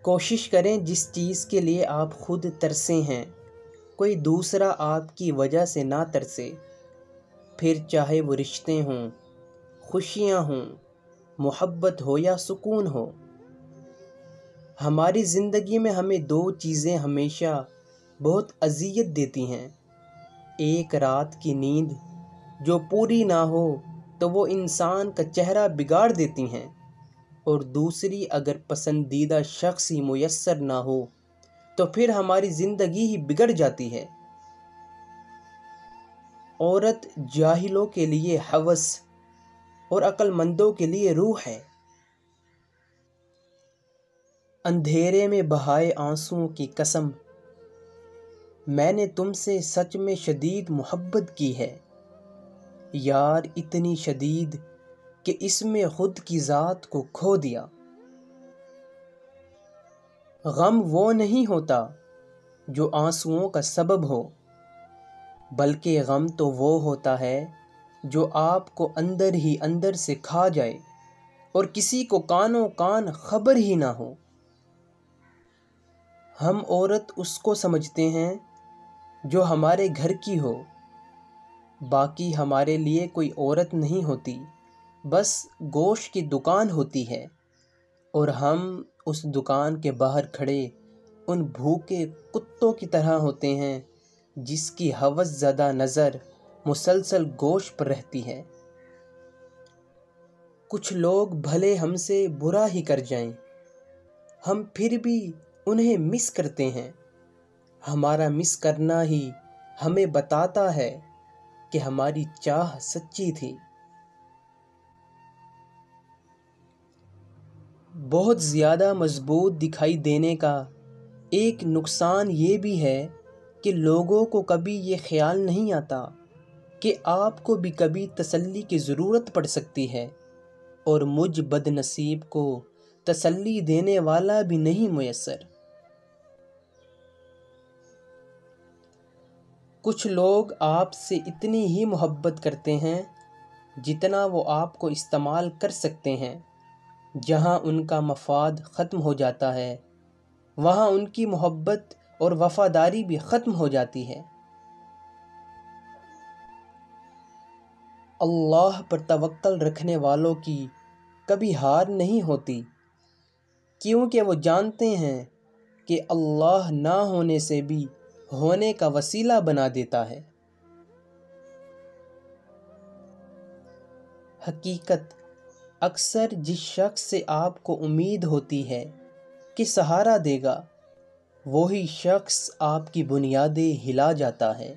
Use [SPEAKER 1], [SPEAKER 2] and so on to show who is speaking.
[SPEAKER 1] کوشش کریں جس چیز کے لیے آپ خود ترسے ہیں کوئی دوسرا آپ کی وجہ سے نہ ترسے، پھر چاہے وہ رشتے ہوں، خوشیاں ہوں، محبت ہو یا سکون ہو۔ ہماری زندگی میں ہمیں دو چیزیں ہمیشہ بہت اذیت دیتی ہیں، ایک رات کی نیند جو پوری نہ ہو تو وہ انسان کا چہرہ بگاڑ دیتی ہیں، اور دوسری اگر پسندیدہ شخص ہی میسر نہ ہو تو پھر ہماری زندگی ہی بگڑ جاتی ہے۔ عورت جاہلوں کے لیے ہوس اور عقل مندوں کے لیے روح ہے۔ اندھیرے میں بہائے آنسوؤں کی قسم، میں نے تم سے سچ میں شدید محبت کی ہے، یار اتنی شدید کہ اس میں خود کی ذات کو کھو دیا۔ غم وہ نہیں ہوتا جو آنسوؤں کا سبب ہو، بلکہ غم تو وہ ہوتا ہے جو آپ کو اندر ہی اندر سے کھا جائے اور کسی کو کانوں کان خبر ہی نہ ہو۔ ہم عورت اس کو سمجھتے ہیں جو ہمارے گھر کی ہو، باقی ہمارے لیے کوئی عورت نہیں ہوتی، بس گوشت کی دکان ہوتی ہے، اور ہم اس دکان کے باہر کھڑے ان بھوکے کتوں کی طرح ہوتے ہیں جس کی ہوس زدہ نظر مسلسل گوشت پر رہتی ہے۔ کچھ لوگ بھلے ہم سے برا ہی کر جائیں، ہم پھر بھی انہیں مس کرتے ہیں، ہمارا مس کرنا ہی ہمیں بتاتا ہے کہ ہماری چاہ سچی تھی۔ بہت زیادہ مضبوط دکھائی دینے کا ایک نقصان یہ بھی ہے کہ لوگوں کو کبھی یہ خیال نہیں آتا کہ آپ کو بھی کبھی تسلی کی ضرورت پڑ سکتی ہے، اور مجھ بد نصیب کو تسلی دینے والا بھی نہیں میسر۔ کچھ لوگ آپ سے اتنی ہی محبت کرتے ہیں جتنا وہ آپ کو استعمال کر سکتے ہیں، جہاں ان کا مفاد ختم ہو جاتا ہے وہاں ان کی محبت اور وفاداری بھی ختم ہو جاتی ہے۔ اللہ پر توکل رکھنے والوں کی کبھی ہار نہیں ہوتی، کیونکہ وہ جانتے ہیں کہ اللہ نہ ہونے سے بھی ہونے کا وسیلہ بنا دیتا ہے۔ حقیقت اکثر جس شخص سے آپ کو امید ہوتی ہے کہ سہارا دے گا، وہی شخص آپ کی بنیادیں ہلا جاتا ہے۔